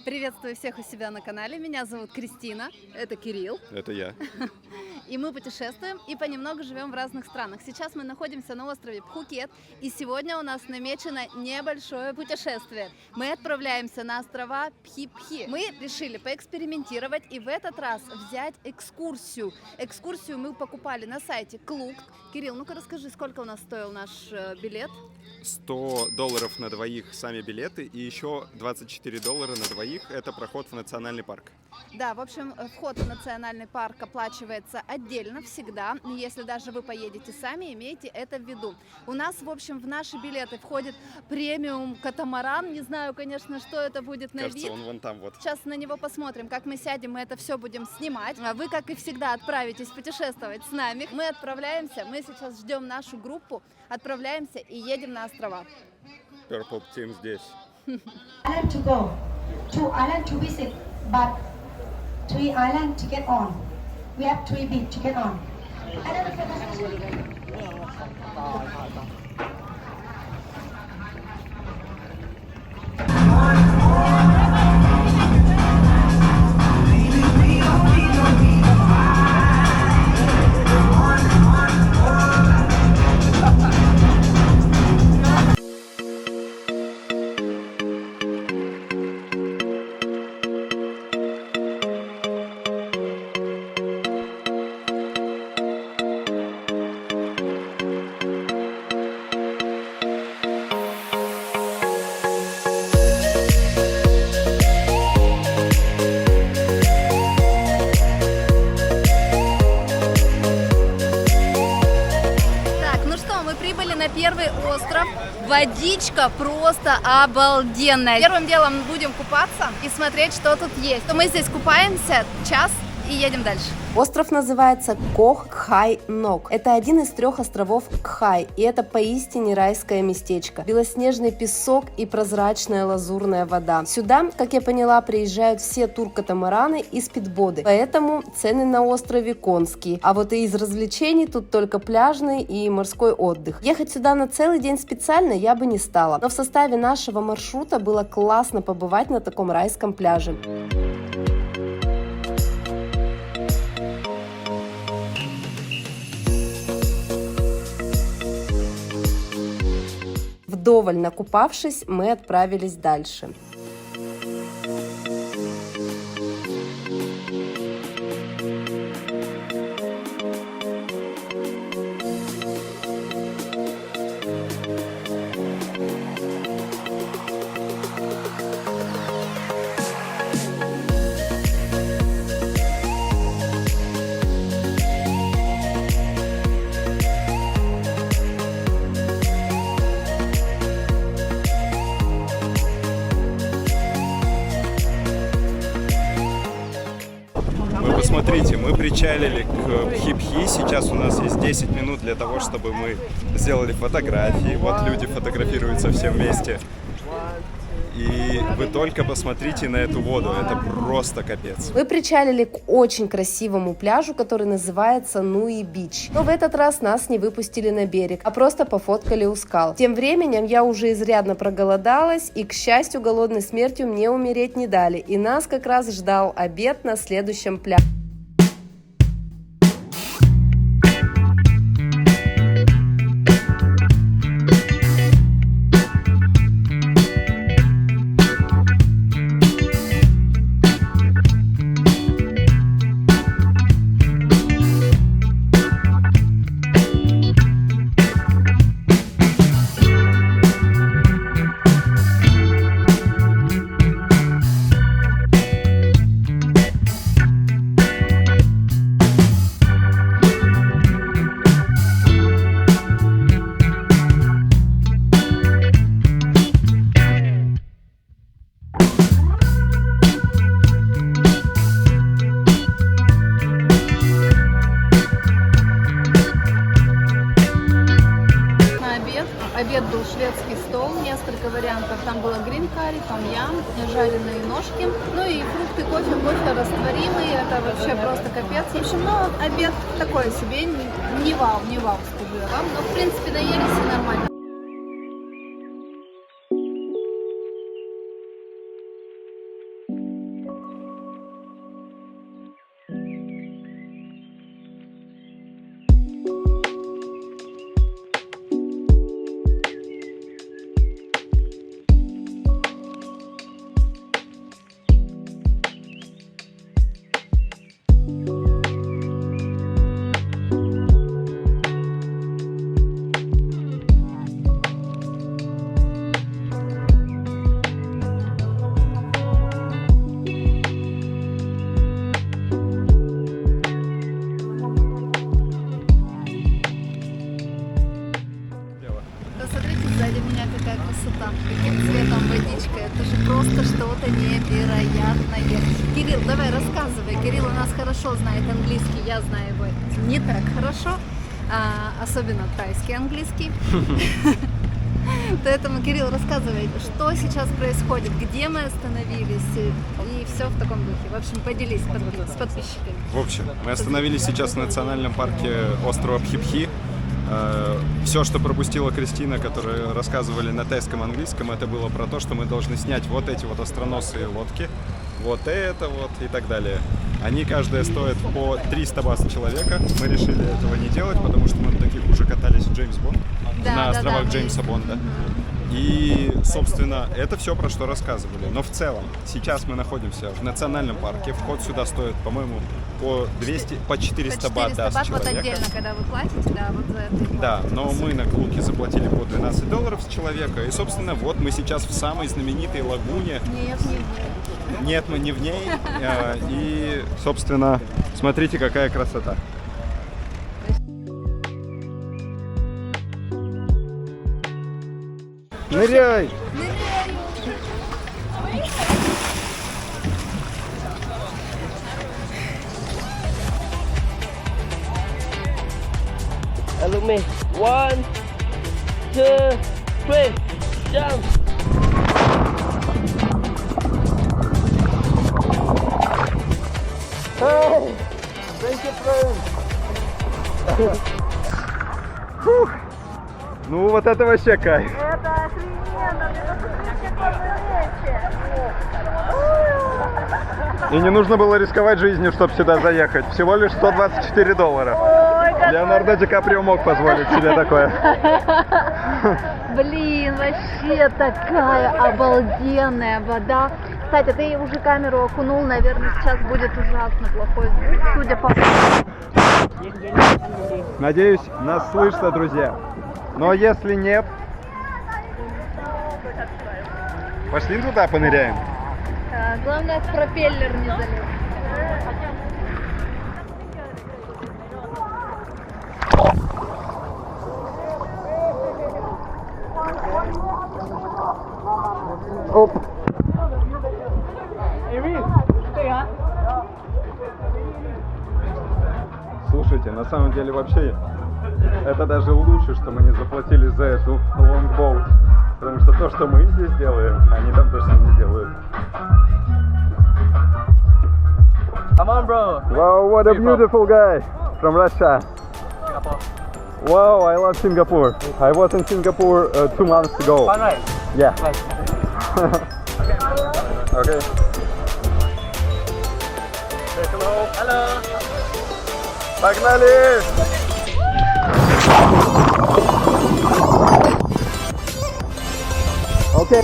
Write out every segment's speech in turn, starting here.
Приветствую всех у себя на канале. Меня зовут Кристина. Это Кирилл. Это я. И мы путешествуем и понемногу живем в разных странах. Сейчас мы находимся на острове Пхукет. И сегодня у нас намечено небольшое путешествие. Мы отправляемся на острова Пхи-Пхи. Мы решили поэкспериментировать и в этот раз взять экскурсию. Экскурсию мы покупали на сайте Клук. Кирилл, ну-ка расскажи, сколько у нас стоил наш билет? $100 на двоих сами билеты и еще $24 на двоих. Это проход в национальный парк. Да, в общем, вход в национальный парк оплачивается отдельно всегда. Если даже вы поедете сами, имейте это в виду. У нас, в общем, в наши билеты входит премиум катамаран. Не знаю, конечно, что это будет на Кажется, вид. он вон там вот. Сейчас на него посмотрим, как мы сядем, мы это все будем снимать. А вы, как и всегда, отправитесь путешествовать с нами. Мы отправляемся, мы сейчас ждем нашу группу, отправляемся и едем на острова. Purple Team здесь. Island to go, 2 islands to visit, but 3 islands to get on. We have 3 beach to get on. На первый остров. Водичка просто обалденная. Первым делом будем купаться и смотреть, что тут есть. Мы здесь купаемся час и едем дальше. Остров называется Кох-Кхай-Нок. Это один из 3 островов Кхай, и это поистине райское местечко. Белоснежный песок и прозрачная лазурная вода. Сюда, как я поняла, приезжают все тур-катамараны и спидботы, поэтому цены на острове конские. А вот и из развлечений тут только пляжный и морской отдых. Ехать сюда на целый день специально я бы не стала, но в составе нашего маршрута было классно побывать на таком райском пляже. Вдоволь накупавшись, мы отправились дальше. Смотрите, мы причалили к Пхи-Пхи. Сейчас у нас есть 10 минут для того, чтобы мы сделали фотографии. Вот люди фотографируются все вместе. И вы только посмотрите на эту воду, это просто капец. Мы причалили к очень красивому пляжу, который называется Нуи-Бич. Но в этот раз нас не выпустили на берег, а просто пофоткали у скал. Тем временем я уже изрядно проголодалась, и, к счастью, голодной смертью мне умереть не дали. И нас как раз ждал обед на следующем пляже. Обед был шведский стол, несколько вариантов. Там было грин-карри, том-ям, жареные ножки, ну и фрукты, кофе растворимый. Это вообще просто капец. В общем, ну, обед такой себе, не вау, скажу я вам. Но, в принципе, наелись и нормально. невероятное. Кирилл, давай рассказывай. Кирилл у нас хорошо знает английский, я знаю его не так хорошо, особенно тайский английский. Поэтому, Кирилл, рассказывай, что сейчас происходит, где мы остановились и все в таком духе. В общем, поделись с подписчиками. В общем, мы остановились сейчас в национальном парке острова Пхипхи. Все, что пропустила Кристина, которые рассказывали на тайском английском, это было про то, что мы должны снять вот эти вот остроносые лодки, вот это вот и так далее. Они каждая стоят по 300 баз человека. Мы решили этого не делать, потому что мы на таких уже катались в Джеймс Бонд, на островах Джеймса Бонда. И, собственно, это все, про что рассказывали. Но в целом, сейчас мы находимся в национальном парке. Вход сюда стоит, по-моему, по 400 бат с вот человека. отдельно, когда вы платите, да, вот за это. Да, но мы на Клуке заплатили по $12 с человека. И, собственно, вот мы сейчас в самой знаменитой лагуне. Нет, не в ней. Нет, мы не в ней. И, собственно, смотрите, какая красота. Ныряй! Look me. 1, 2, 3. Jump. Hey, thank you, friend. Ну вот это вообще кайф. Это охрененно, ты посмотрите, какой И не нужно было рисковать жизнью, чтобы сюда заехать. Всего лишь $124. Леонардо Ди Каприо мог позволить себе такое. Блин, вообще такая обалденная вода. Кстати, ты уже камеру окунул, наверное, сейчас будет ужасно плохой звук, судя по... Надеюсь, нас слышно, друзья. Но если нет, пошли туда поныряем. Главное, в пропеллер не залез. Оп. Слушайте, на самом деле вообще это даже лучше, что мы не заплатили за эту лонгбоут. Потому что то, что мы здесь делаем, они там точно не делают. Come on, bro. Wow, what a beautiful guy from Russia. Wow, I love Singapore. I was in Singapore 2 months ago. Right. Yeah. Okay. Say hello. Hello. Погнали! Окей.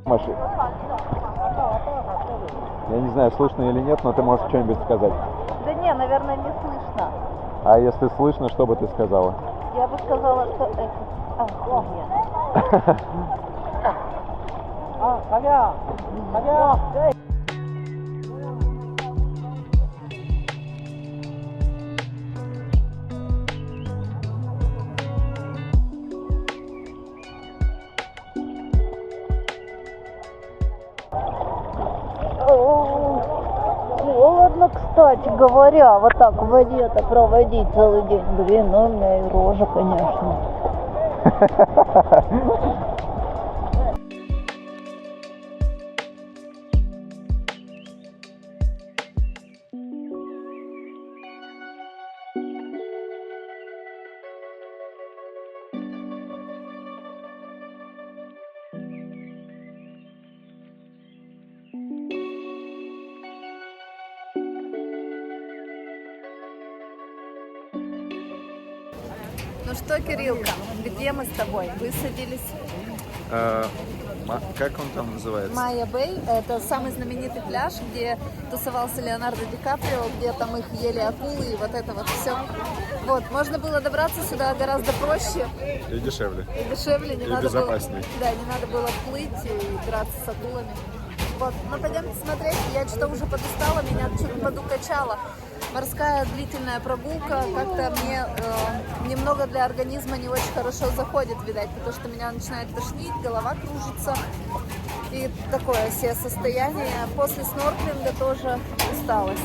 Маши. Я не знаю, слышно или нет, но ты можешь что-нибудь сказать. Да не, наверное, не слышно. А если слышно, что бы ты сказала? Я бы сказала, что это охуенно. кстати говоря, вот так в воде-то проводить целый день. Блин, ну у меня и рожа, конечно. Ну что, Кириллка, где мы с тобой? Высадились. Как он там называется? Майя Бэй – это самый знаменитый пляж, где тусовался Леонардо Ди Каприо, где там их ели акулы и вот это вот все. Вот, можно было добраться сюда гораздо проще. И дешевле. И дешевле, не И надо безопаснее. было, да, не надо было плыть и драться с акулами. Вот, ну пойдемте смотреть, я что-то уже подустала, меня что-то подукачало. Морская длительная прогулка как-то мне немного для организма не очень хорошо заходит, видать, потому что меня начинает тошнить, голова кружится и такое себе состояние. После снорклинга тоже усталость.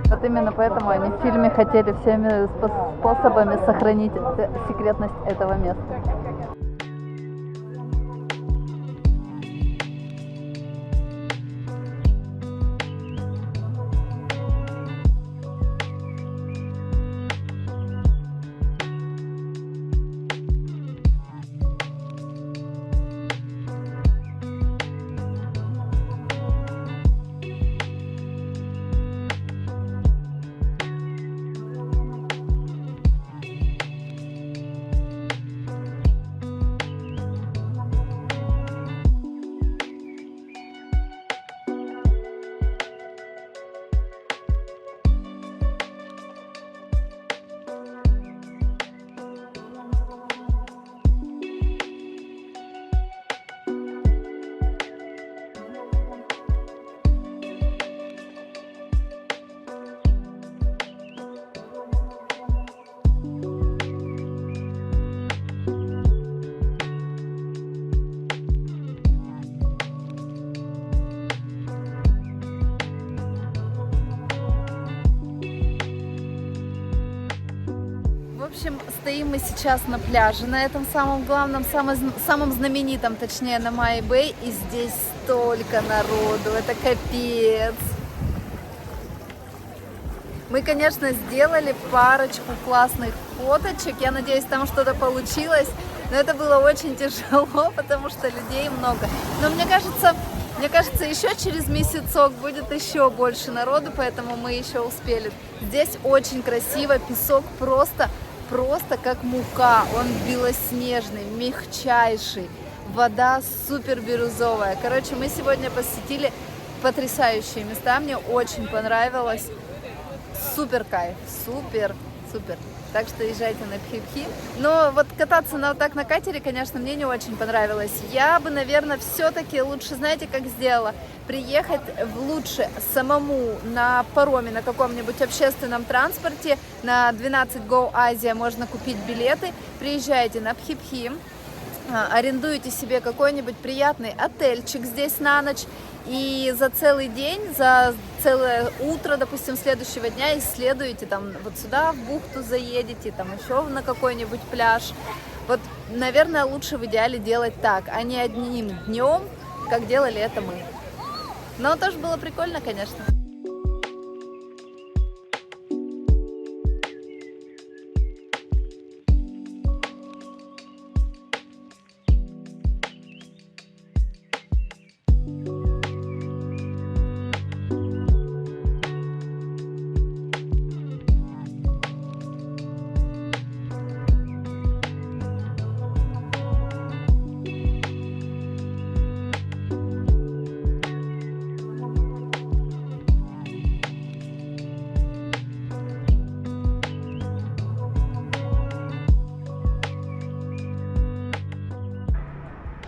Вот именно поэтому они в фильме хотели всеми способами сохранить секретность этого места. В общем, стоим мы сейчас на пляже, на этом самом главном, самом знаменитом, точнее, на Майя Бэй, и здесь столько народу, это капец. Мы, конечно, сделали парочку классных фоточек, я надеюсь, там что-то получилось, но это было очень тяжело, потому что людей много. Но мне кажется, еще через месяцок будет еще больше народу, поэтому мы еще успели. Здесь очень красиво, песок просто как мука, он белоснежный, мягчайший, вода супер бирюзовая. Короче, мы сегодня посетили потрясающие места, мне очень понравилось, супер кайф, супер. Так что езжайте на Пхипхи. Но вот кататься так на катере, конечно, мне не очень понравилось. Я бы, наверное, все-таки лучше, знаете, как сделала? Приехать лучше самому на пароме, на каком-нибудь общественном транспорте. На 12 Go Asia можно купить билеты. Приезжайте на Пхипхи, арендуете себе какой-нибудь приятный отельчик здесь на ночь. И за целый день, за целое утро, допустим, следующего дня исследуете, там вот сюда в бухту заедете, там еще на какой-нибудь пляж. Вот, наверное, лучше в идеале делать так, а не одним днем, как делали это мы. Но тоже было прикольно, конечно.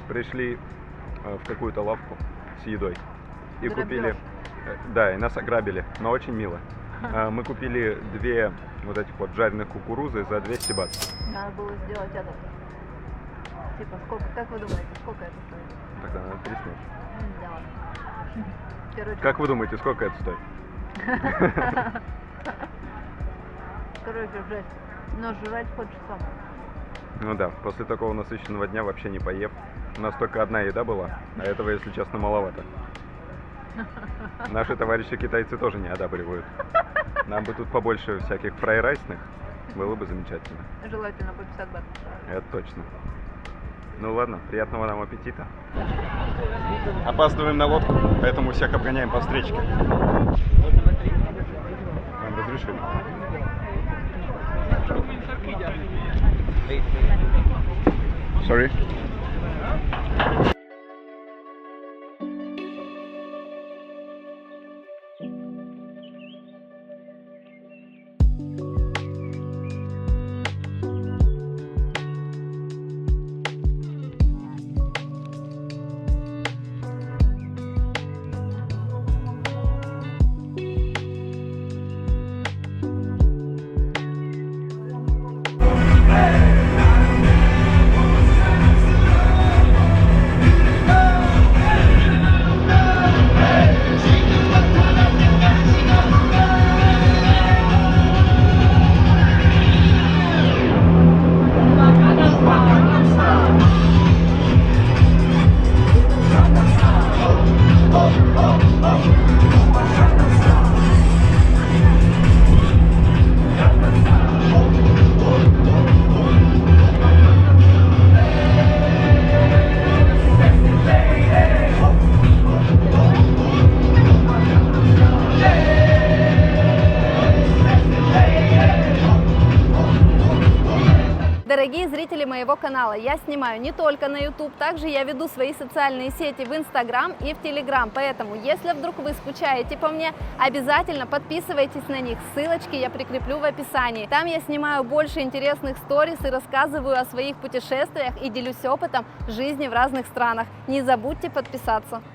Пришли в какую-то лавку с едой и купили, да, и нас ограбили, но очень мило. Мы купили 2 вот этих вот жареных кукурузы за 200 бат. Надо было сделать это. Типа, сколько, как вы думаете, сколько это стоит? Тогда надо переснять. Да ладно. Короче, Как вы думаете, сколько это стоит? короче, жесть. Но жрать хочется. Ну да, после такого насыщенного дня вообще не поев. У нас только одна еда была, а этого, если честно, маловато. Наши товарищи китайцы тоже не одабривают. Нам бы тут побольше всяких фрай-райсных, было бы замечательно. Желательно по 50 бат. Это точно. Ну ладно, приятного нам аппетита. Опаздываем на лодку, поэтому всех обгоняем по встречке. Нам разрешили. Sorry. Дорогие зрители моего канала, я снимаю не только на YouTube, также я веду свои социальные сети в Instagram и в Telegram, поэтому если вдруг вы скучаете по мне, обязательно подписывайтесь на них, ссылочки я прикреплю в описании. Там я снимаю больше интересных сториз и рассказываю о своих путешествиях и делюсь опытом жизни в разных странах. Не забудьте подписаться.